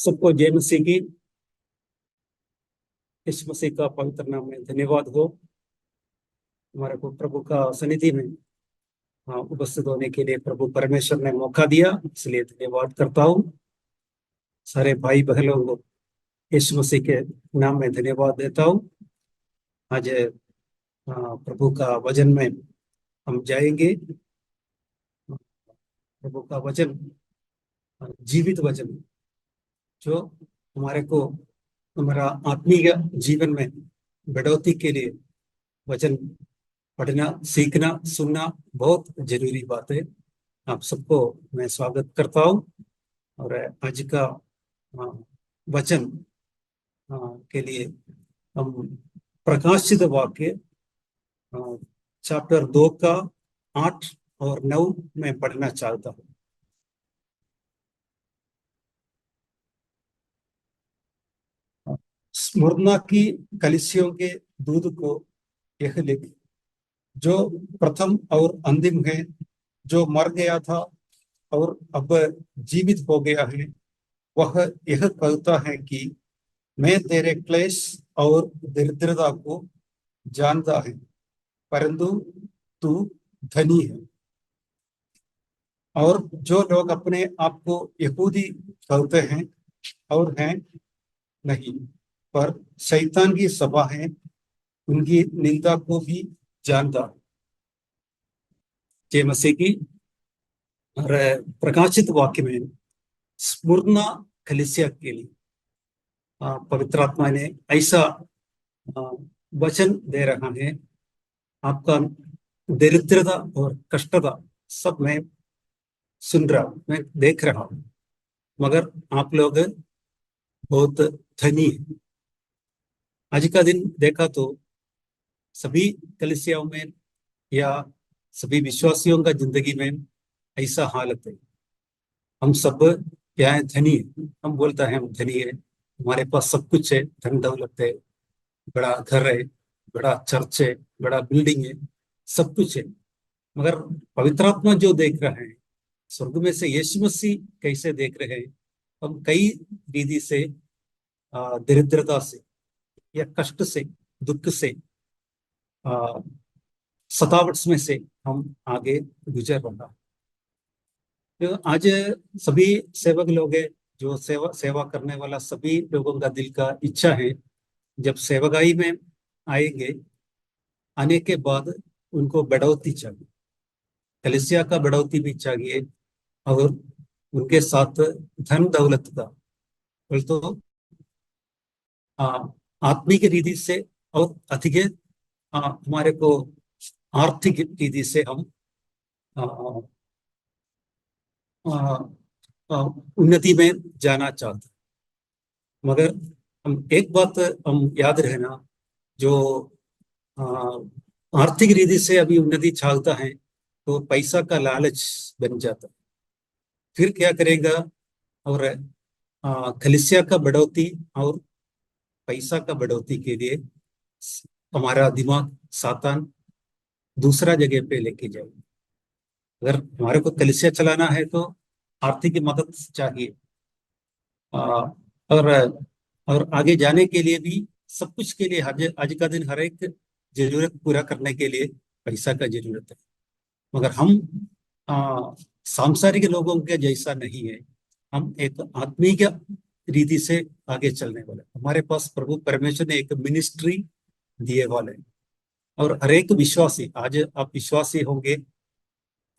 सबको जय मसीह की। यीशु मसीह का पवित्र नाम में धन्यवाद हो। हमारे को प्रभु का सनिधि में उपस्थित होने के लिए प्रभु परमेश्वर ने मौका दिया, इसलिए धन्यवाद करता हूँ। सारे भाई बहनों को यीशु मसीह के नाम में धन्यवाद देता हूँ। आज प्रभु का वचन में हम जाएंगे। प्रभु का वचन जीवित वचन जो हमारे को हमारा आत्मीय जीवन में बढ़ोतरी के लिए वचन पढ़ना, सीखना, सुनना बहुत जरूरी बात है। आप सबको मैं स्वागत करता हूँ। और आज का वचन के लिए हम प्रकाशित वाक्य चैप्टर 2 का 8 और 9 में पढ़ना चाहता हूँ। स्मुरना की कलीसियों के दूत को यह लिख, जो प्रथम और अंतिम है, जो मर गया था और अब जीवित हो गया है, वह यह कहता है कि मैं तेरे क्लेश और दरिद्रता को जानता है, परंतु तू धनी है। और जो लोग अपने आप को यहूदी कहते हैं और हैं नहीं, पर शैतान की सभा है, उनकी निंदा को भी जानता है। जय मसीह की। और प्रकाशित वाक्य में स्मुरना कलीसिया के लिए पवित्र आत्मा ने ऐसा वचन दे रहा है। आपका दरिद्रता और कष्टता सब मैं सुन रहा हूं, मैं देख रहा हूं, मगर आप लोग बहुत धनी है। आज का दिन देखा तो सभी कलीसियाओं में या सभी विश्वासियों का जिंदगी में ऐसा हालत है। हम सब क्या है, धनी है। हम बोलता है हम धनी है, हमारे पास सब कुछ है, धन दौलत है, बड़ा घर है, बड़ा चर्च है, बड़ा बिल्डिंग है, सब कुछ है। मगर पवित्र आत्मा जो देख रहा है, स्वर्ग में से यीशु मसीह कैसे देख रहे हैं, हम कई रीति से दरिद्रता से या कष्ट से, दुख से, सतावट में से हम आगे गुजर रहा है। तो आज सभी सेवक लोग हैं, जो सेवा करने वाला सभी लोगों का दिल का इच्छा है, जब सेवकाई में आएंगे, आने के बाद उनको बढ़ोतरी चाहिए, कलीसिया का बढ़ोतरी भी चाहिए, और उनके साथ धन दौलत का बोल तो आत्मिक रीति से और अधिक हमारे को आर्थिक रीति से हम उन्नति में जाना चाहते हैं। मगर हम एक बात हम याद रहना, जो आर्थिक रीति से अभी उन्नति चाहता है तो पैसा का लालच बन जाता है, फिर क्या करेगा। और कलीसिया का बढ़ोतरी और पैसा का बढ़ोतरी के लिए हमारा दिमाग सातान दूसरा जगह पे लेके जाएगा। अगर हमारे को कलीसिया चलाना है तो आर्थिक मदद चाहिए, और आगे जाने के लिए भी, सब कुछ के लिए आज का दिन हर एक जरूरत पूरा करने के लिए पैसा का जरूरत है। मगर हम सांसारिक लोगों के जैसा नहीं है, हम एक आत्मीय रीति से आगे चलने वाले। हमारे पास प्रभु परमेश्वर ने एक मिनिस्ट्री दिए वाले, और हर एक विश्वासी, आज आप विश्वासी होंगे,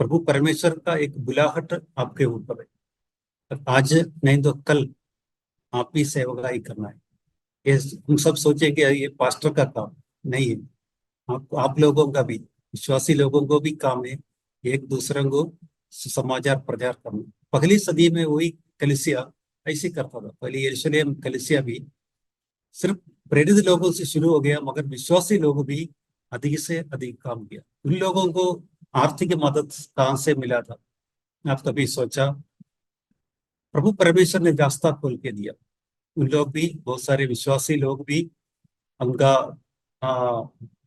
प्रभु परमेश्वर का एक बुलाहट आपके ऊपर है। आज नहीं तो कल आप भी सेवकाई करना है। ये हम सब सोचेंगे ये पास्टर का काम नहीं है, आप लोगों का भी, विश्वासी लोगों को भी काम है एक दूसरे को समाचार प्रचार करना। पहली सदी में वही कलीसिया ऐसे करता था। पहले यरूशलेम कलीसिया भी सिर्फ प्रेरित लोगों से शुरू हो गया, मगर विश्वासी लोग भी अधिक से अधिक काम किया। उन लोगों को आर्थिक मदद कहाँ से मिला था, आप कभी सोचा? प्रभु परमेश्वर ने रास्ता खोल के दिया। उन लोग भी, बहुत सारे विश्वासी लोग भी, उनका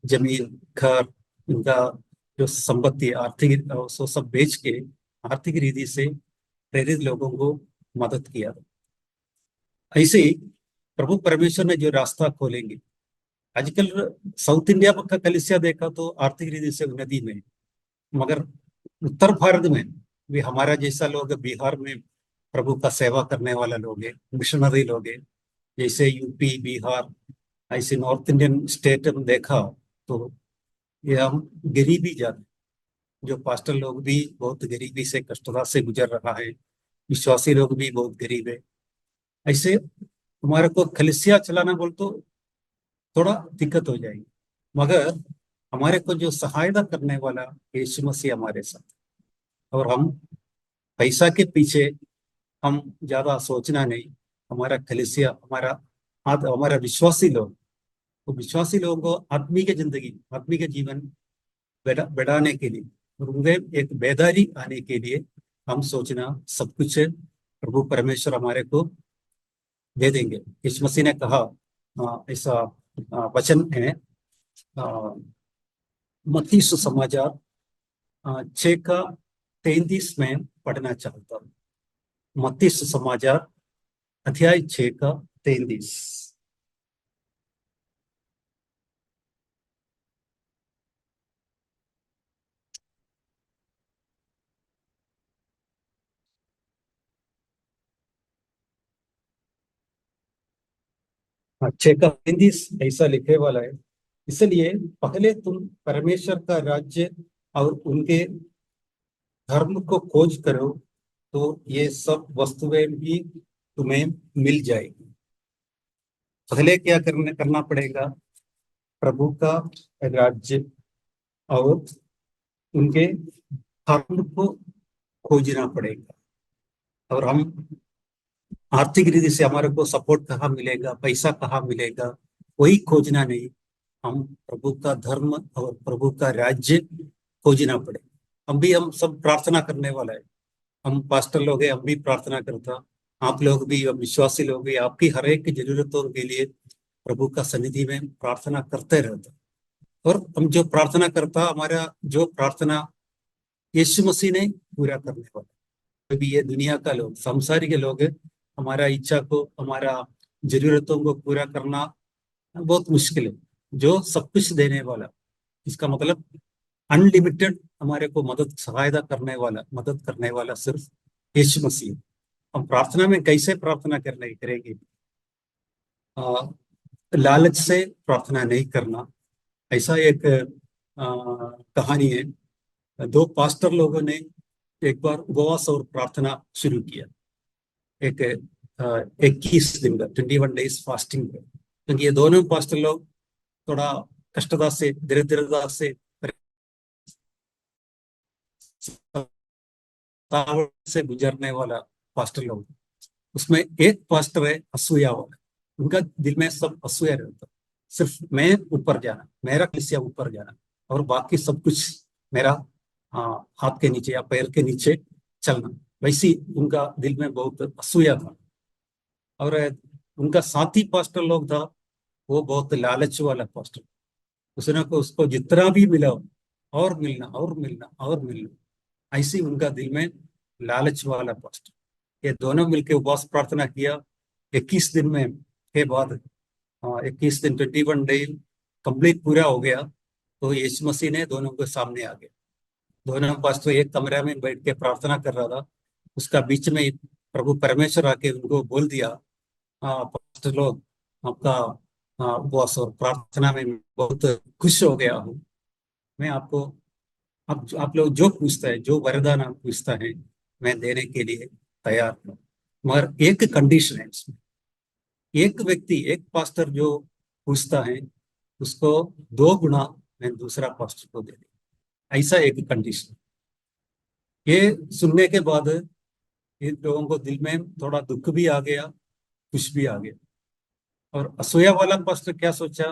जमीन, घर, उनका जो संपत्ति आर्थिक सो सब बेच के आर्थिक रीति से प्रेरित लोगों को मदद किया। ऐसे ही प्रभु परमेश्वर ने जो रास्ता खोलेंगे। आजकल साउथ इंडिया का कलिसिया देखा तो आर्थिक रीति से उन्नति में है। मगर उत्तर भारत में भी हमारा जैसा लोग, बिहार में प्रभु का सेवा करने वाला लोग है, मिशनरी लोग है, जैसे यूपी बिहार, ऐसे नॉर्थ इंडियन स्टेट में देखा तो ये हम गरीबी ज्यादा, जो पास्टर लोग भी बहुत गरीबी से, कष्टता से गुजर रहा है, विश्वासी लोग भी बहुत गरीब है। ऐसे हमारे को कलिसिया चलाना बोल तो थोड़ा दिक्कत हो जाएगी। मगर हमारे को जो सहायता करने वाला यीशु मसीह हमारे साथ, और हम पैसा के पीछे हम ज्यादा सोचना नहीं। हमारा कलिसिया, हमारा विश्वासी लोग, तो विश्वासी लोगों को आत्मिक जिंदगी, आत्मिक जीवन बढ़ाने के लिए और उनमें एक बेदारी आने के लिए हम सोचना सब कुछ प्रभु परमेश्वर हमारे को दे देंगे। यीशु मसीह ने कहा, ऐसा वचन है, मत्ती सुसमाचार 6 का 33 में पढ़ना चाहता हूँ। मत्ती सुसमाचार अध्याय 6 का 33। हाँ, 6 का 33 ऐसा लिखे वाला है, इसलिए पहले तुम परमेश्वर का राज्य और उनके धर्म को खोज करो, तो ये सब वस्तुएं भी तुम्हें मिल जाएगी। पहले क्या करना पड़ेगा? प्रभु का राज्य और उनके धर्म को खोजना पड़ेगा। और हम आर्थिक रीति से हमारे को सपोर्ट कहाँ मिलेगा, पैसा कहाँ मिलेगा, वही खोजना नहीं। हम प्रभु का धर्म और प्रभु का राज्य खोजना पड़ेगा। हम सब प्रार्थना करने वाला है। हम पास्टर लोग हैं, हम भी प्रार्थना करता, आप लोग भी, हम विश्वासी लोग भी, आपकी हर एक जरूरतों के लिए प्रभु का सन्निधि में प्रार्थना करते रहता। और हम जो प्रार्थना करता, हमारा जो प्रार्थना यीशु मसीह ने पूरा करने वाला। अभी ये दुनिया का लोग, संसारी के लोग, हमारा इच्छा को, हमारा जरूरतों को पूरा करना बहुत मुश्किल है। जो सब कुछ देने वाला, इसका मतलब अनलिमिटेड हमारे को मदद करने वाला सिर्फ यीशु मसीह। हम प्रार्थना में कैसे प्रार्थना करने करेंगे? आ, लालच से प्रार्थना नहीं करना। ऐसा एक कहानी है। दो पास्टर लोगों ने एक बार उपवास और प्रार्थना शुरू किया। एक 21 दिन का 21 डेज फास्टिंग का। क्योंकि ये दोनों पास्टर लोग थोड़ा कष्टता से, दरिद्रता से, थकावट से गुजरने वाला पास्टर लोग। उसमें एक पास्टर है असूया वाला। उनका दिल में सब असूया रहता, सिर्फ मैं ऊपर जाना, मेरा कलिसिया ऊपर जाना, और बाकी सब कुछ मेरा हाथ के नीचे या पैर के नीचे चलना। वैसी उनका दिल में बहुत असूया था। और उनका साथी पास्टर लोग था, वो बहुत लालच वाला पास्टर। उसको जितना भी मिला, और मिलना और मिलना और मिलना, ऐसी उनका दिल में लालच वाला पास्टर। ये दोनों मिलकर उपवास प्रार्थना किया। 21 दिन में के बाद, 21 दिन 21 डे कंप्लीट पूरा हो गया, तो यीशु मसीह ने दोनों के सामने आ गया। दोनों पास्टर एक कमरे में बैठ के प्रार्थना कर रहा था। उसका बीच में प्रभु परमेश्वर आके उनको बोल दिया, पास्टर लोग, आपका उपवास और प्रार्थना में बहुत खुश हो गया हूँ। मैं आपको, आप लोग जो पूछता है, जो वरदान आप पूछता है, मैं देने के लिए तैयार हूँ। मगर एक कंडीशन है इसमें। एक व्यक्ति, एक पास्टर जो पूछता है, उसको 2 गुना मैं दूसरा पास्टर को दे दूं, ऐसा एक कंडीशन। ये सुनने के बाद इन लोगों को दिल में थोड़ा दुख भी आ गया, खुश भी आ गया। और असूया वाला पास्टर क्या सोचा,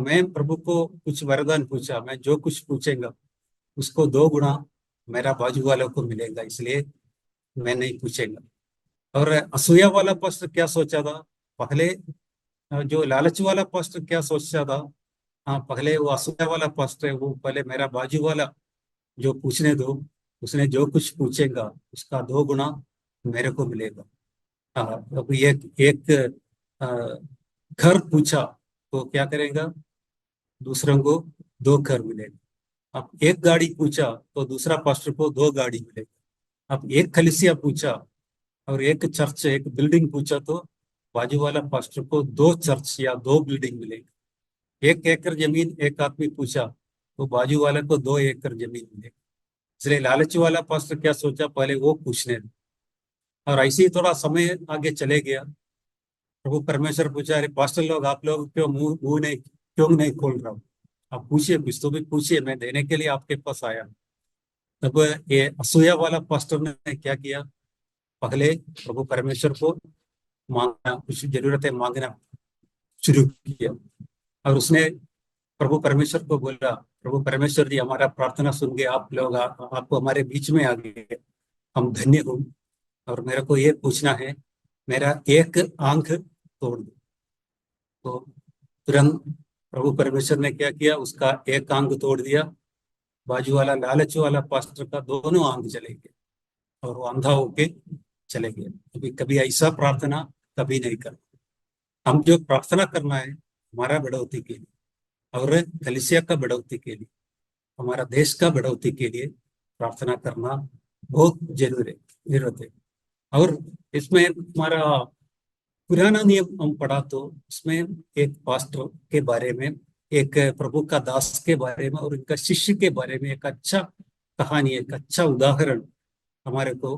मैं प्रभु को कुछ वरदान पूछा, मैं जो कुछ पूछेगा उसको 2 गुना मेरा बाजू वालों को मिलेगा, इसलिए मैं नहीं पूछेगा। और असूया वाला पास्टर क्या सोचा था? पहले जो लालच वाला पास्टर क्या सोचा था, हाँ, पहले वो असूया वाला पास्टर है, वो पहले मेरा बाजू वाला जो पूछने दो, उसने जो कुछ पूछेगा उसका 2 गुना मेरे को मिलेगा। अब एक एक आ, घर पूछा तो क्या करेगा, दूसरों को दो घर मिलेगा। अब एक गाड़ी पूछा तो दूसरा पास्टर को दो गाड़ी मिलेगी। अब एक कलीसिया पूछा और एक चर्च, एक बिल्डिंग पूछा तो बाजू वाला पास्टर को दो चर्च या दो बिल्डिंग मिलेगी। 1 एकड़ जमीन एक आदमी पूछा तो बाजू वाले को 2 एकड़ जमीन मिलेगी। इसलिए लालच वाला पास्टर क्या सोचा, पहले वो पूछने दे। और ऐसे ही थोड़ा समय आगे चले गया। प्रभु परमेश्वर पूछा, अरे पास्टर लोग, आप लोग क्यों मुंह मुंह नहीं क्यों नहीं खोल रहा हूँ? आप पूछिए, कुछ तो भी पूछिए, मैं देने के लिए आपके पास आया। तब ये असूया वाला पास्टर ने क्या किया, पहले प्रभु परमेश्वर को मांगना, कुछ जरूरतें मांगना शुरू किया। और उसने प्रभु परमेश्वर को बोला, प्रभु परमेश्वर जी, हमारा प्रार्थना सुन के आप लोग आपको हमारे बीच में आ गए, हम धन्य हो। और मेरे को ये पूछना है, मेरा एक आंख तोड़ दो। तो तुरंत प्रभु परमेश्वर ने क्या किया, उसका एक आंख तोड़ दिया। बाजू वाला लालच वाला पास्टर का दोनों आंख चले गए और वो अंधा होके चले गए। कभी कभी ऐसा प्रार्थना कभी नहीं करना। हम जो प्रार्थना करना है हमारा बढ़ोतरी के लिए और कलीसिया का बढ़ोतरी के लिए, हमारा देश का बढ़ोतरी के लिए प्रार्थना करना बहुत जरूरत है। और इसमें हमारा पुराना नियम हम पढ़ा तो उसमें एक पास्टर के बारे में, एक प्रभु का दास के बारे में और इनका शिष्य के बारे में एक अच्छा कहानी, एक अच्छा उदाहरण हमारे को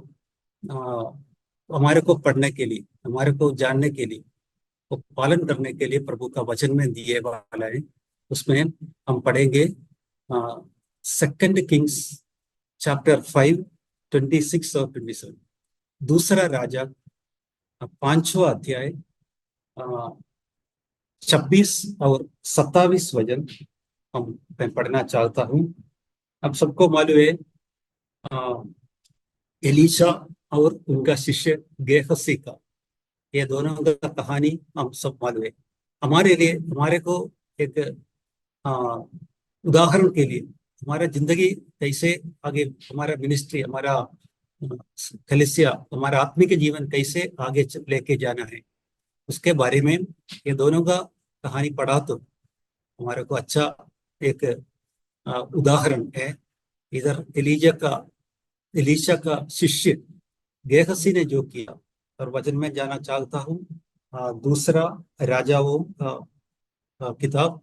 हमारे को पढ़ने के लिए, हमारे को जानने के लिए, वो पालन करने के लिए प्रभु का वचन में दिए वाला है। उसमें हम पढ़ेंगे 2 किंग्स चैप्टर 5, 26 और 27। दूसरा राजा 5वां अध्याय 26 और 27 वचन मैं पढ़ना चाहता हूँ। अब सबको मालूम है अ, एलीशा और उनका शिष्य गेहसी का, ये दोनों का कहानी हम सब मालूम है। हमारे लिए, हमारे को एक अ, उदाहरण के लिए, हमारा जिंदगी कैसे आगे, हमारा मिनिस्ट्री, हमारा कलिसिया, हमारा आत्मिक जीवन कैसे आगे लेके जाना है, उसके बारे में ये दोनों का कहानी पढ़ा तो हमारे को अच्छा एक उदाहरण है। इधर एलीशा का शिष्य गेहसी ने जो किया, और वचन में जाना चाहता हूँ दूसरा राजाओं का किताब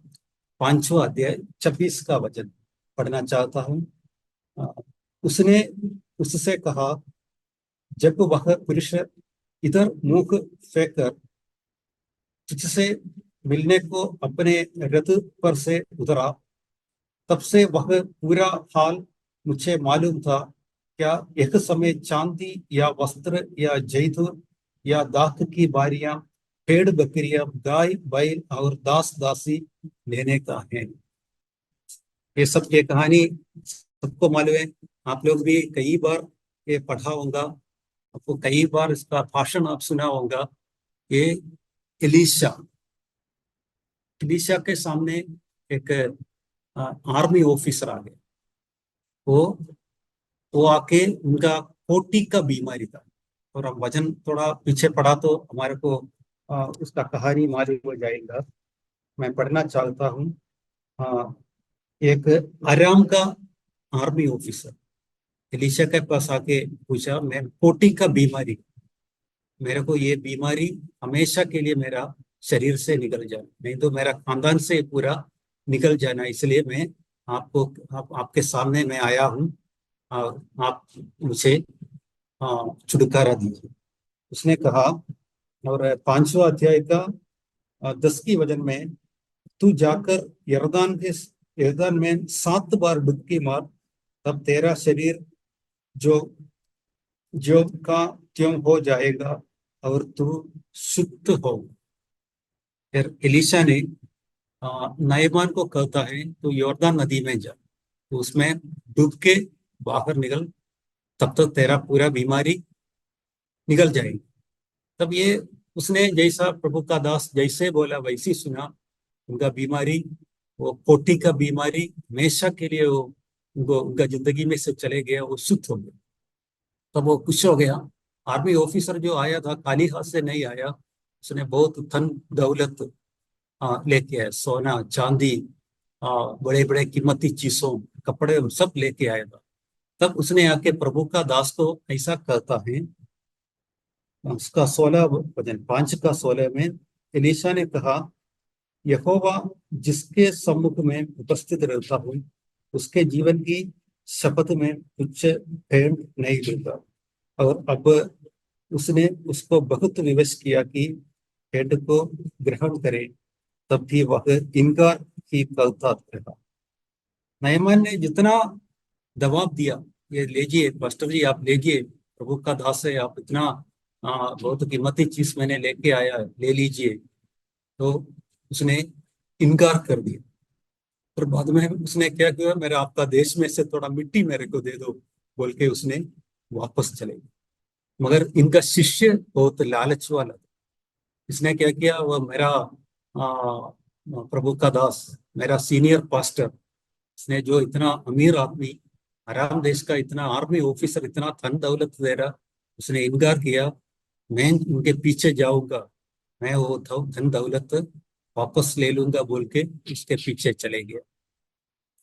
5वां अध्याय 26 का वचन पढ़ना चाहता हूँ। अ, उसने उससे कहा, जब वह पुरुष इधर मुख फेंक कर तुझसे मिलने को अपने रथ पर से उतरा, तब से वह पूरा हाल मुझे मालूम था। क्या एक समय चांदी या वस्त्र या जैतून या दाख की बारियां, भेड़ बकरियां, गाय बैल और दास दासी लेने का है। ये सब ये कहानी सबको मालूम है। आप लोग भी कई बार ये पढ़ा होगा, आपको कई बार इसका भाषण आप सुना होगा। ये एलीशा एलीशा के सामने एक आर्मी ऑफिसर आ गए। वो वो आके, उनका कोटी का बीमारी था। और हम वजन थोड़ा पीछे पढ़ा तो हमारे को उसका कहानी मालूम हो जाएगा। मैं पढ़ना चाहता हूँ। एक आराम का आर्मी ऑफिसर एलिशा के पास आके पूछा, मैं कोटी का बीमारी, मेरे को ये बीमारी हमेशा के लिए मेरा शरीर से निकल जाए, नहीं तो मेरा खानदान से पूरा निकल जाना, इसलिए मैं आपके सामने मैं आया हूँ और आप मुझे छुटकारा दीजिए। उसने कहा, और 5वां अध्याय का 10 की वचन में, तू जाकर यरदान में 7 बार डुबकी मार, तब तेरा शरीर जो जो का त्यों हो जाएगा और तू शुद्ध हो। फिर एलीशा ने नायमान को कहता है, तो यॉर्दान नदी में जा, तो उसमें डूब के बाहर निकल, तब तक तेरा पूरा बीमारी निकल जाएगी। तब ये उसने जैसा प्रभु का दास जैसे बोला वैसी सुना। उनका बीमारी, वो कोटी का बीमारी हमेशा के लिए वो उनका जिंदगी में से चले गया, वो शुद्ध हो गया। तब वो खुश हो गया। आर्मी ऑफिसर जो आया था खाली हाथ से नहीं आया, उसने बहुत धन दौलत लेके आया, सोना चांदी, बड़े बड़े कीमती चीजों, कपड़े सब लेके आया था। तब उसने आके प्रभु का दास को ऐसा कहता है, उसका 16 वचन 5 का 16 में एलीशा ने कहा, यहोवा जिसके सम्मुख में उपस्थित रहता हूँ, उसके जीवन की शपथ में कुछ भेंट नहीं दूंगा। और अब उसने उसको बहुत विवश किया कि भेंट को ग्रहण करे, तब भी वह इनकार ही करता रहा। नयमान ने जितना दबाव दिया, ये लीजिए पास्टर जी, आप लीजिए, प्रभु का दास है, आप इतना बहुत कीमती चीज मैंने लेके आया है, ले लीजिए, तो उसने इनकार कर दिया। और बाद में उसने क्या किया, मेरा आपका देश में से थोड़ा मिट्टी मेरे को दे दो बोल के उसने वापस चले गए। मगर इनका शिष्य बहुत लालच वाला था। इसने क्या किया, वह मेरा प्रभु का दास, मेरा सीनियर पास्टर, इसने जो इतना अमीर आदमी, आराम देश का इतना आर्मी ऑफिसर इतना धन दौलत दे रहा, उसने इनकार किया, मैं उनके पीछे जाऊंगा, मैं वो धन दौलत वापस ले लूंगा बोल के उसके पीछे चले गया।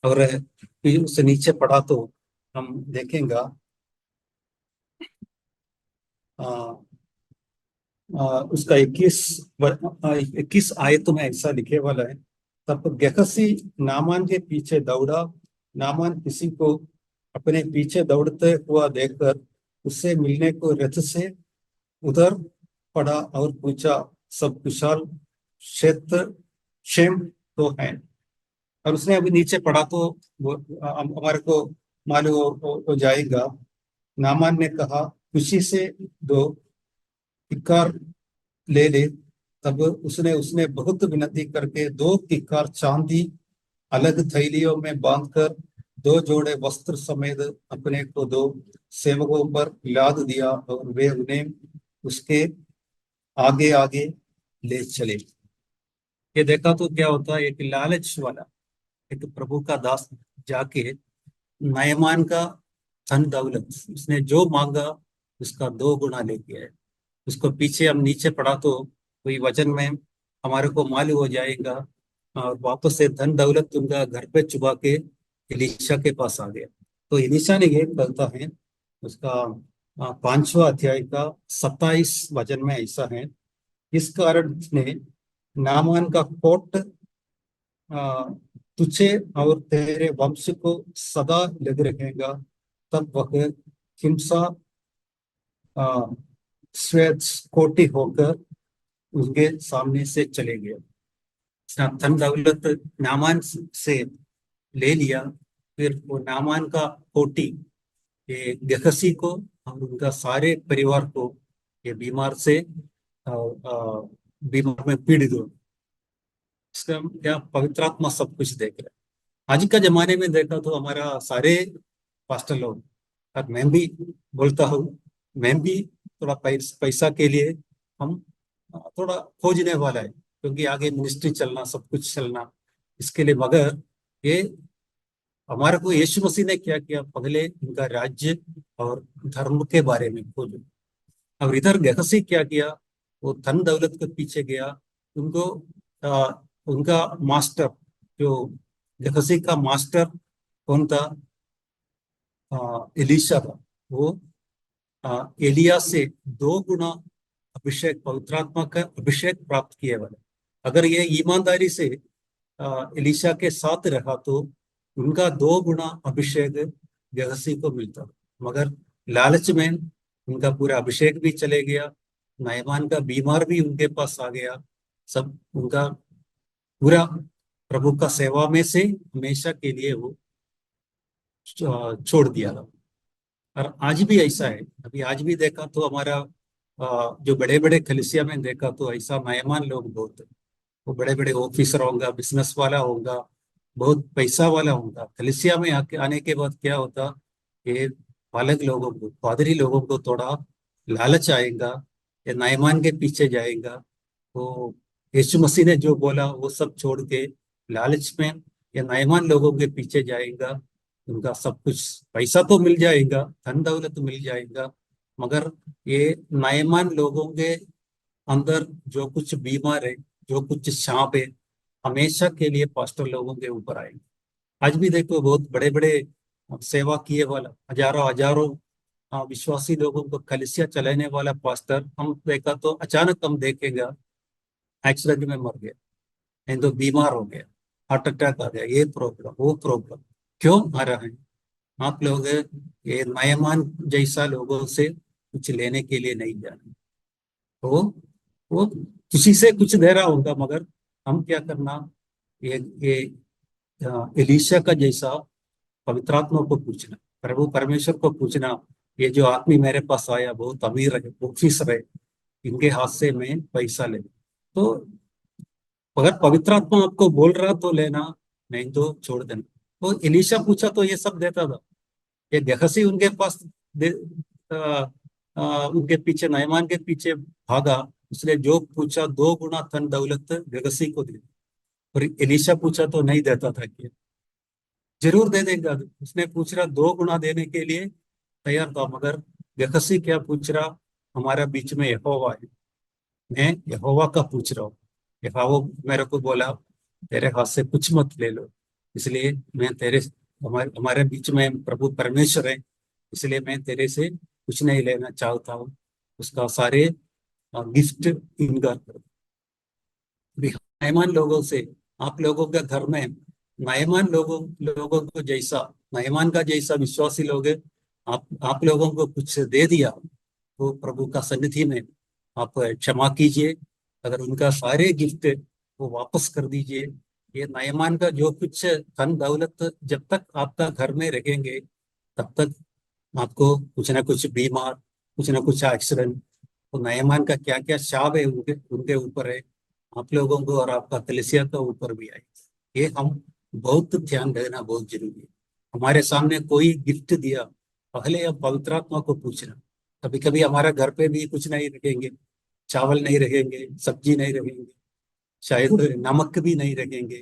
और फिर उससे नीचे पढ़ा तो हम देखेंगे, आ, उसका 21 आयत में ऐसा लिखे वाला है, तब गेहसी नामान के पीछे दौड़ा। नामान किसी को अपने पीछे दौड़ते हुआ देखकर उससे मिलने को रथ से उधर पड़ा और पूछा, सब कुशल, क्षेत्र क्षेम तो है? और उसने अभी नीचे पढ़ा तो वो हमारे को मालूम हो जाएगा। नामान ने कहा, खुशी से दो किक्कार ले ले। तब उसने उसने बहुत विनती करके 2 किक्कार चांदी अलग थैलियों में बांधकर 2 जोड़े वस्त्र समेत अपने को 2 सेवकों पर लाद दिया, और वे उन्हें उसके आगे आगे ले चले। ये देखा तो क्या होता है, एक लालच वाला एक प्रभु का दास जाके नायमान का धन दौलत, उसने जो मांगा उसका 2 गुना लेके आए। उसको पीछे हम नीचे पढ़ा तो कोई वचन में हमारे को मालूम हो जाएगा, और वापस से धन दौलत उनका घर पे चुबा के एलीशा के पास आ गया। तो एलीशा ने ये कहता है, उसका 5वां अध्याय का 27 वचन में ऐसा है, इस कारण उसने नामान का कोट आ, तुझे और तेरे वंश को सदा लग रहेगा। तब वह हिंसा आ, श्वेत कोटि होकर उसके सामने से चले गए। धन दौलत नामान से ले लिया। फिर वो नामान का कोटि ये गहसी को और उनका सारे परिवार को ये बीमार से बीमार में पीड़ित हो। इसका क्या पवित्र आत्मा सब कुछ देख रहा है। आज का जमाने में देखा तो हमारा सारे पास्टर लोग, और मैं भी बोलता हूँ, मैं भी थोड़ा पैसा के लिए हम थोड़ा खोजने वाला है, क्योंकि आगे मिनिस्ट्री चलना, सब कुछ चलना इसके लिए। मगर ये हमारे को यीशु मसीह ने क्या किया, पहले इनका राज्य और धर्म के बारे में खोजो। अब इधर गहसी क्या किया, वो धन दौलत के पीछे गया। उनको उनका मास्टर, जो गहसी का मास्टर कौन था, एलीशा था। वो एलिया से 2 गुना अभिषेक, पवित्रात्मा का अभिषेक प्राप्त किए वाले। अगर ये ईमानदारी से एलीशा के साथ रहा तो उनका 2 गुना अभिषेक गहसी को मिलता। मगर लालच में उनका पूरा अभिषेक भी चले गया, नायमान का बीमार भी उनके पास आ गया, सब उनका पूरा प्रभु का सेवा में से हमेशा के लिए वो छोड़ दिया था। और आज भी ऐसा है। अभी आज भी देखा तो हमारा जो बड़े बड़े कलीसिया में देखा तो ऐसा मेहमान लोग बहुत है। वो बड़े बड़े ऑफिसर होगा, बिजनेस वाला होगा, बहुत पैसा वाला होगा। कलीसिया में आने के बाद क्या होता, ये बालक लोगों को, पादरी लोगों को थोड़ा लालच आएगा, ये नायमान के पीछे जाएगा। तो यीशु मसीह ने जो बोला वो सब छोड़ के लालच में ये नायमान लोगों के पीछे जाएगा। उनका सब कुछ पैसा तो मिल जाएगा, धन दौलत मिल जाएगा, मगर ये नाईमान लोगों के अंदर जो कुछ बीमार है, जो कुछ सांप है, हमेशा के लिए पास्टर लोगों के ऊपर आएंगे। आज भी देखो बहुत बड़े बड़े सेवा किए वाला हजारों हजारों विश्वासी लोगों को कलीसिया चलाने वाला पास्टर हम देखा तो अचानक हम देखेगा एक्सीडेंट में मर गया, नहीं तो बीमार हो गया, हार्ट अटैक आ गया, ये प्रॉब्लम वो प्रॉब्लम। क्यों आ रहा है? आप लोग ये मेहमान जैसा लोगों से कुछ लेने के लिए नहीं जाना। तो वो किसी से कुछ दे रहा होगा, मगर हम क्या करना, ये एलीशा का जैसा पवित्र आत्मा को पूछना, प्रभु परमेश्वर को पूछना, ये जो आदमी मेरे पास आया बहुत अमीर है, मुफिस रहे, इनके हाथ से मैं पैसा ले। तो अगर पवित्र आत्मा आपको बोल रहा तो लेना, नहीं तो छोड़ देना। तो एलीशा पूछा तो ये सब देता था। ये गेहसी उनके पास आ, उनके पीछे, नायमान के पीछे भागा, इसलिए जो पूछा 2 गुना धन दौलत गेहसी को दे। और एलीशा पूछा तो नहीं देता था कि जरूर दे देगा, उसने पूछ रहा 2 गुना देने के लिए तैयार था। मगर गेहसी क्या पूछ रहा, हमारा बीच में यहोवा है, मैं यहोवा का पूछ रहा हूँ। यहोवा मेरे को बोला तेरे हाथ से कुछ मत ले लो, इसलिए मैं तेरे, हमारे हमारे बीच में प्रभु परमेश्वर है, इसलिए मैं तेरे से कुछ नहीं लेना चाहता हूँ। उसका सारे गिफ्ट इनकार करो। नायमान लोगों से, आप लोगों के घर में नायमान लोगों लोगों को जैसा, नायमान का जैसा विश्वासी लोग है, आप लोगों को कुछ दे दिया तो प्रभु का सन्निधि में आप क्षमा कीजिए। अगर उनका सारे गिफ्ट वो वापस कर दीजिए। ये नायमान का जो कुछ धन दौलत जब तक आपका घर में रहेंगे, तब तक आपको कुछ ना कुछ बीमार, कुछ ना कुछ एक्सीडेंट, तो नायमान का क्या क्या शाप है उनके उनके ऊपर है, आप लोगों को और आपका कलीसिया के ऊपर भी आए। ये हम बहुत ध्यान देना बहुत जरूरी है। हमारे सामने कोई गिफ्ट दिया, पहले हम पवित्र आत्मा को पूछना। कभी कभी हमारा घर पे भी कुछ नहीं रखेंगे, चावल नहीं रखेंगे, सब्जी नहीं रखेंगे, शायद नमक भी नहीं रखेंगे।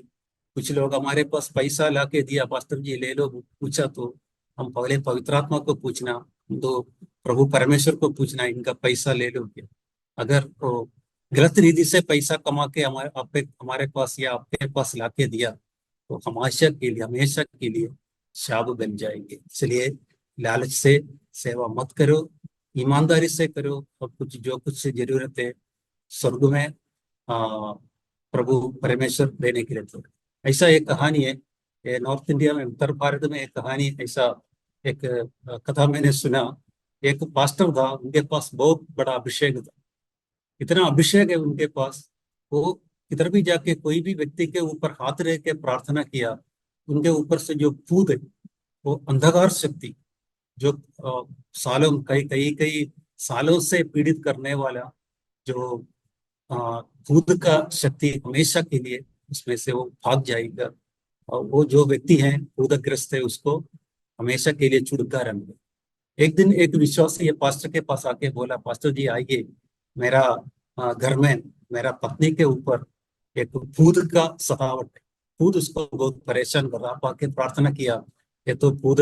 कुछ लोग हमारे पास पैसा ला के दिया, पास्टर जी ले लो, पूछा तो हम पहले पवित्र आत्मा को पूछना, तो प्रभु परमेश्वर को पूछना इनका पैसा ले लो क्या। अगर वो गलत रीति से पैसा कमा के हमारे पास या आपके पास ला के दिया, तो हमेशा के लिए शाप बन जाएंगे। इसलिए लालच से सेवा मत करो, ईमानदारी से करो, और कुछ जो कुछ जरूरत है स्वर्ग में प्रभु परमेश्वर देने के लिए थोड़े। ऐसा एक कहानी है, ये नॉर्थ इंडिया में, उत्तर भारत में एक कहानी ऐसा, एक कथा मैंने सुना। एक पास्टर था, उनके पास बहुत बड़ा अभिषेक था, इतना अभिषेक है उनके पास, वो किधर भी जाके कोई भी व्यक्ति के ऊपर हाथ रख के प्रार्थना किया, उनके ऊपर से जो भूत है, वो अंधकार शक्ति, जो सालों कई कई कई सालों से पीड़ित करने वाला जो भूत का शक्ति, हमेशा के लिए उसमें से वो भाग जाएगा। और वो जो व्यक्ति है भूतग्रस्त है, उसको हमेशा के लिए छुटकारा मिले। एक दिन एक विश्वासी ये पास्टर के पास आके बोला, पास्टर जी आइए, मेरा घर में मेरा पत्नी के ऊपर एक भूत का सतावट है, भूत उसको बहुत परेशान कर रहा। आप आके प्रार्थना किया, ये तो भूत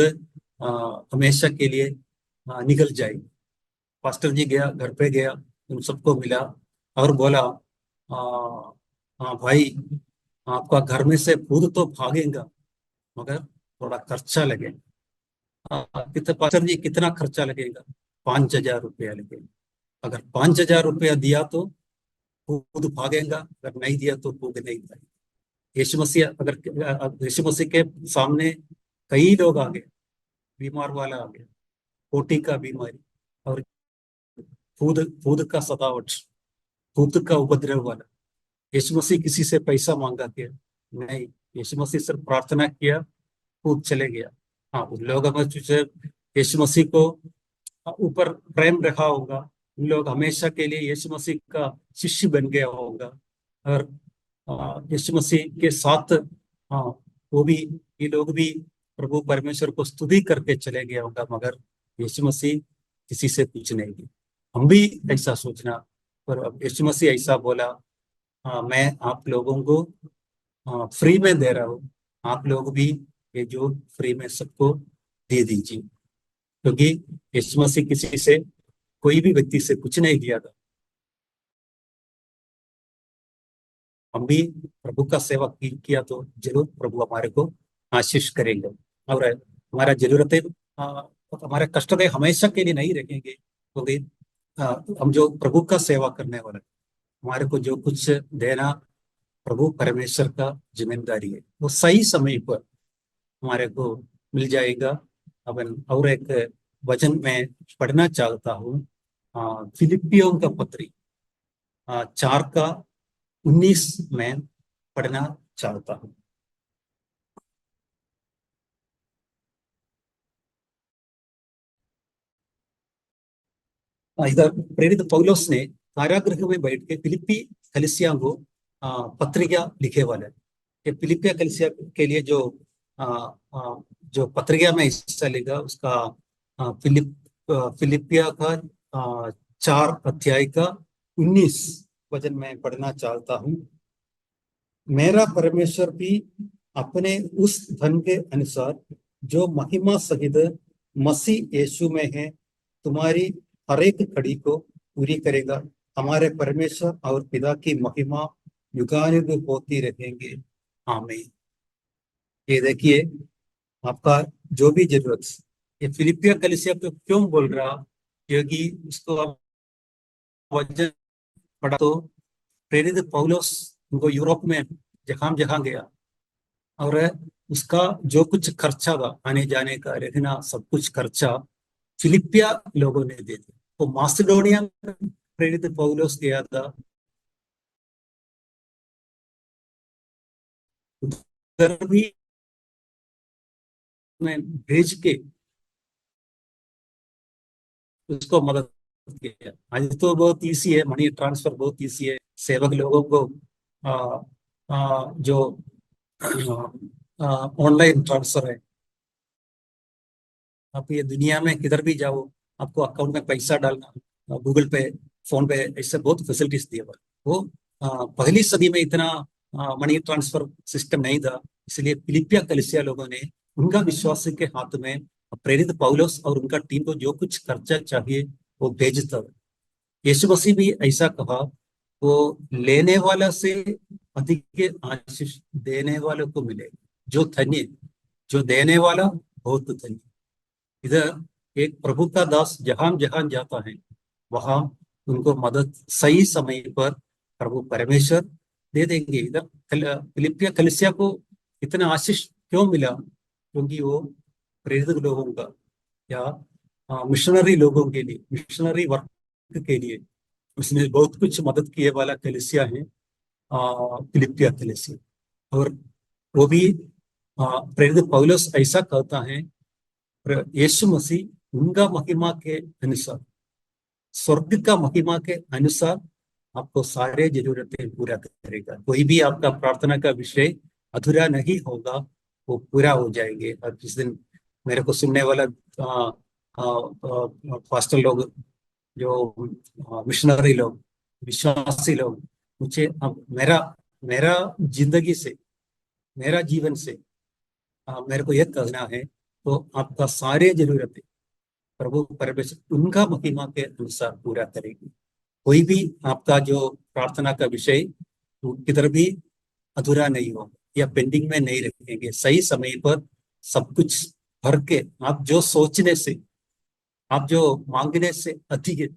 हमेशा के लिए निकल जाएगी। पास्टर जी गया, घर पे गया, उन सबको मिला और बोला, हाँ भाई, आपका घर में से भूत तो भागेगा, मगर थोड़ा खर्चा लगेगा। कितने पास्टर जी, कितना खर्चा लगेगा? 5,000 रुपया लगेगा। अगर 5,000 रुपया दिया तो खुद भागेगा, अगर नहीं दिया तो खुद नहीं भागेगा। यीशु मसीह, अगर यीशु मसीह के सामने कई लोग आ गए, बीमार वाला आ गया, कोटी का बीमारी, और खुद खुद का सतावट, खुद का उपद्रव वाला। यीशु मसीह किसी से पैसा मांगा क्या? नहीं, यीशु मसीह सिर्फ प्रार्थना किया, खुद चले गया। हाँ, उन लोगों में जो यीशु मसीह को ऊपर प्रेम रखा होगा, उन लोग हमेशा के लिए यीशु मसीह का शिष्य बन गया होगा, और यीशु मसीह के साथ, हाँ, वो भी, ये लोग भी प्रभु परमेश्वर को स्तुति करके चले गया होगा। मगर यीशु मसीह किसी से कुछ नहीं दिया। हम भी ऐसा सोचना, पर अब यीशु मसीह ऐसा बोला, मैं आप लोगों को फ्री में दे रहा हूँ, आप लोग भी ये जो फ्री में सबको दे दीजिए। क्योंकि यीशु मसीह किसी से कोई भी व्यक्ति से कुछ नहीं लिया था। हम भी प्रभु का सेवा किया तो जरूर प्रभु हमारे को आशीष करेंगे। और हमारा जरूरतें, हमारे कष्टते हमेशा के लिए नहीं रखेंगे, क्योंकि हम जो प्रभु का सेवा करने वाले, हमारे को जो कुछ देना प्रभु परमेश्वर का जिम्मेदारी है, वो सही समय पर हमारे को मिल जाएगा। अपन और एक वचन में पढ़ना चाहता हूँ, फिलिपियों का पत्री 4:19 में पढ़ना चाहता हूँ। इधर प्रेरित पौलुस ने कारागृह में बैठ के फिलिप्पी कलीसिया को पत्रिका लिखे वाले। ये फिलिपिया कलीसिया के लिए जो आ, आ, जो पत्रिका में हिस्सा लेगा उसका फिलिपिया का 4 अध्याय का 19 वचन में पढ़ना चाहता हूँ। मेरा परमेश्वर भी अपने उस धन के अनुसार जो महिमा सहित मसीह यीशु में है, तुम्हारी हर एक खड़ी को पूरी करेगा। हमारे परमेश्वर और पिता की महिमा युगानुग होती रहेंगे, आमीन। ये देखिए, आपका जो भी जरूरत, ये फिलिपिया कलीसिया पे क्यों बोल रहा, क्योंकि उसको आप वजन पढ़ा तो प्रेरित पौलुस उनको यूरोप में जहां जहां गया, और उसका जो कुछ खर्चा था, आने जाने का, रहना, सब कुछ खर्चा फिलिपिया लोगों ने दे दिया। तो मासिडोनिया में प्रेरित पौलुस गया था, उधर भी में भेज के उसको मदद किया। आज तो बहुत ईजी है, मनी ट्रांसफर बहुत ईजी है। सेवक लोगों को जो ऑनलाइन ट्रांसफर है, आप ये दुनिया में किधर भी जाओ, आपको अकाउंट में पैसा डालना, गूगल पे, फोन पे, ऐसे बहुत फैसिलिटीज दिए हुए। वो पहली सदी में इतना मनी ट्रांसफर सिस्टम नहीं था, इसलिए फिलिपिया कलीसिया लोगों ने उनका विश्वास के हाथ में प्रेरित पौलुस और उनका टीम को जो कुछ खर्चा चाहिए वो भेजता। यीशु मसीह भी ऐसा कहा, वो लेने वाला से अधिक आशीष देने वाले को मिलेगा। जो धन्य, जो देने वाला बहुत धन्य। इधर एक प्रभु का दास जहां जहां जाता है, वहां उनको मदद सही समय पर प्रभु परमेश्वर दे देंगे। इधर फिलिपिया कलीसिया को इतना आशीष क्यों मिला, क्योंकि वो प्रेरित लोगों का या मिशनरी लोगों के लिए, मिशनरी वर्क के लिए उसने बहुत कुछ मदद किए वाला कलीसिया है फिलिपिया कलीसिया। और वो भी प्रेरित पौलुस ऐसा कहता है, यीशु मसीह उनका महिमा के अनुसार, स्वर्ग का महिमा के अनुसार आपको सारे जरूरतें पूरा करेगा। कोई भी आपका प्रार्थना का विषय अधूरा नहीं होगा, वो पूरा हो जाएंगे। और जिस दिन मेरे को सुनने वाला पास्टर लोग, जो मिशनरी लोग, विश्वासी लोग, मुझे अब मेरा मेरा जिंदगी से, मेरा जीवन से मेरे को यह कहना है, तो आपका सारे जरूरतें प्रभु परमेश्वर उनका महिमा के अनुसार पूरा करेगी। कोई भी आपका जो प्रार्थना का विषय किधर भी अधूरा नहीं हो या पेंडिंग में नहीं रखेंगे। सही समय पर सब कुछ भर के, आप जो सोचने से, आप जो मांगने से अधिक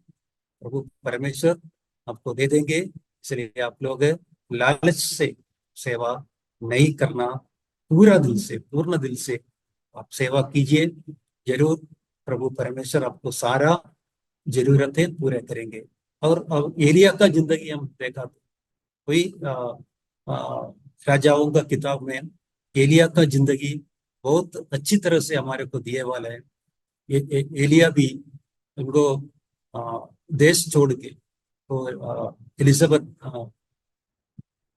प्रभु परमेश्वर आपको दे देंगे। इसलिए आप लोग लालच से सेवा नहीं करना, पूरा दिल से, पूर्ण दिल से आप सेवा कीजिए। जरूर प्रभु परमेश्वर आपको सारा जरूरतें पूरे करेंगे। और अब एलिया का जिंदगी हम देखा तो कोई राजाओं का किताब में एलिया का जिंदगी बहुत अच्छी तरह से हमारे को दिए वाला है। एलिया भी उनको देश छोड़ के, तो एलिजाबेथ,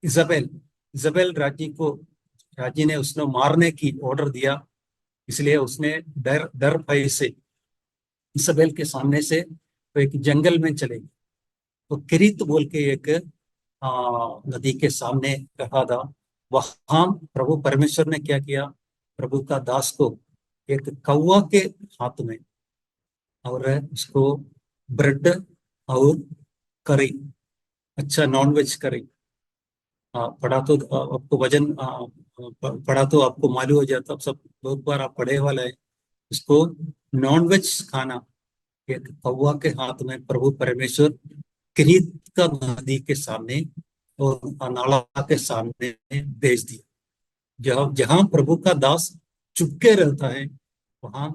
इजाबेल इजाबेल राजी ने उसने मारने की ऑर्डर दिया। इसलिए उसने डर डर भय से इजाबेल के सामने से तो एक जंगल में चले गए। तो किरीत बोल के एक नदी के सामने रखा था। वहां प्रभु परमेश्वर ने क्या किया, प्रभु का दास को एक कौवा के हाथ में और उसको ब्रेड और करी, अच्छा नॉन वेज करी। पढ़ा तो आपको वजन पढ़ा तो आपको मालूम हो जाता, अब सब बहुत बार आप पढ़े वाला है इसको। नॉन वेज खाना एक कौवा के हाथ में प्रभु परमेश्वर किरीत का नदी के सामने और नाला के सामने भेज दिया। जहाँ जहाँ प्रभु का दास चुपके रहता है, वहां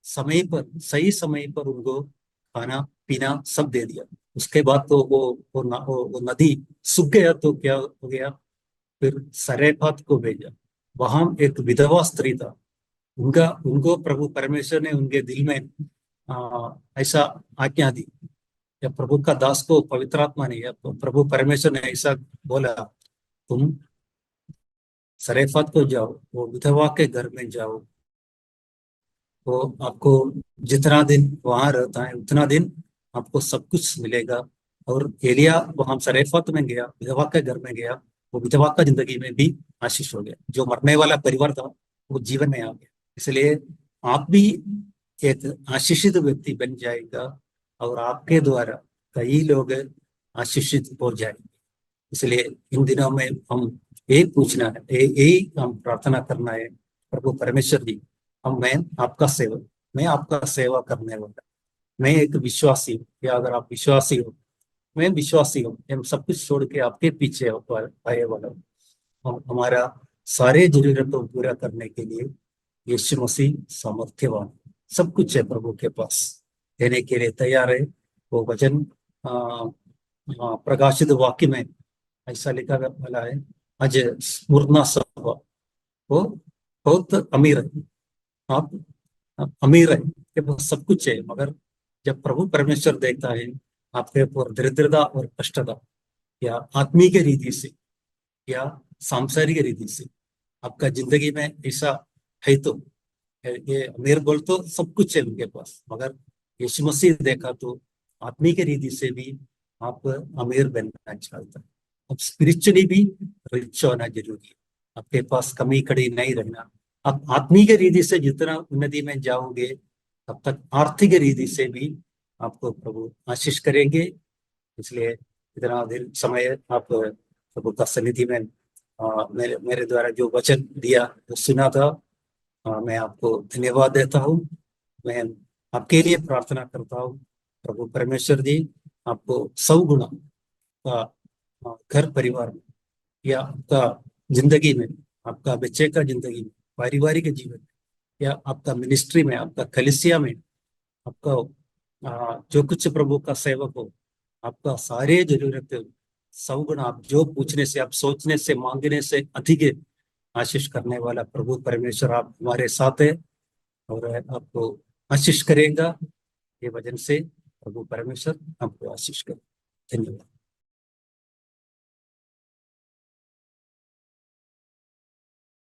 समय पर, सही समय पर उनको खाना पीना सब दे दिया। उसके बाद तो वो नदी सूख गया तो क्या हो गया, फिर सरेफात को भेजा। वहां एक विधवा स्त्री था, उनका उनको प्रभु परमेश्वर ने उनके दिल में ऐसा आज्ञा दी, या प्रभु का दास को पवित्र आत्मा ने या प्रभु परमेश्वर ने ऐसा बोला, तुम सरेफात को जाओ, वो विधवा के घर में जाओ, वो आपको जितना दिन वहां रहता है उतना दिन आपको सब कुछ मिलेगा। और एलिया वहां सरेफत में गया, विधवा के घर में गया, वो विधवा का जिंदगी में भी आशीष हो गया। जो मरने वाला परिवार था वो जीवन में आ गया। इसलिए आप भी एक आशीषित व्यक्ति बन जाएगा, और आपके द्वारा कई लोग आशीषित हो जाएंगे। इसलिए इन दिनों में हम यही पूछना है, यही हम प्रार्थना करना है, प्रभु परमेश्वर जी, मैं आपका सेवक, मैं आपका सेवा करने वाला, मैं एक विश्वासी हूँ, या अगर आप विश्वासी हो, मैं विश्वासी हूँ, हम सब कुछ छोड़ के आपके पीछे आए वाला हूँ। हमारा सारे जरूरतों को पूरा करने के लिए यीशु मसीह सामर्थ्यवान, सब कुछ है प्रभु के पास, देने के लिए तैयार है। वो वचन प्रकाशित वाक्य में ऐसा लिखा वाला है, अज स्मुरना सभा वो बहुत अमीर है, आप अमीर है, के पास सब कुछ है, मगर जब प्रभु परमेश्वर देखता है आपके ऊपर दरिद्रता और कष्टता, या आत्मीय रीति से या सांसारिक रीति से आपका जिंदगी में ऐसा है, तो ये अमीर बोल तो सब कुछ है उनके पास, मगर यीशु मसीह देखा तो आत्मीय रीति से भी आप अमीर बनना चाहता है। अब स्पिरिचुअली भी रिच होना जरूरी है, आपके पास कमी कड़ी नहीं रहना। आप आत्मीय रीति से जितना उन्नति में जाओगे, तब तक आर्थिक रीति से भी आपको प्रभु आशीष करेंगे। इसलिए इतना देर समय आप प्रभु का सन्निधि में मेरे मेरे द्वारा जो वचन दिया, जो सुना था, मैं आपको धन्यवाद देता हूँ। मैं आपके लिए प्रार्थना करता हूँ, प्रभु परमेश्वर जी आपको सौ गुना का घर परिवार में, या आपका जिंदगी में, आपका बच्चे का जिंदगी में, पारिवारिक जीवन में, या आपका मिनिस्ट्री में, आपका कलीसिया में, आपका जो कुछ प्रभु का सेवक हो, आपका सारे जरूरत सौ गुना, आप जो पूछने से, आप सोचने से, मांगने से अधिक आशीष करने वाला प्रभु परमेश्वर आप हमारे साथ है, और आपको आशीष करेगा। ये वजन से प्रभु परमेश्वर आपको आशीष करे। धन्यवाद।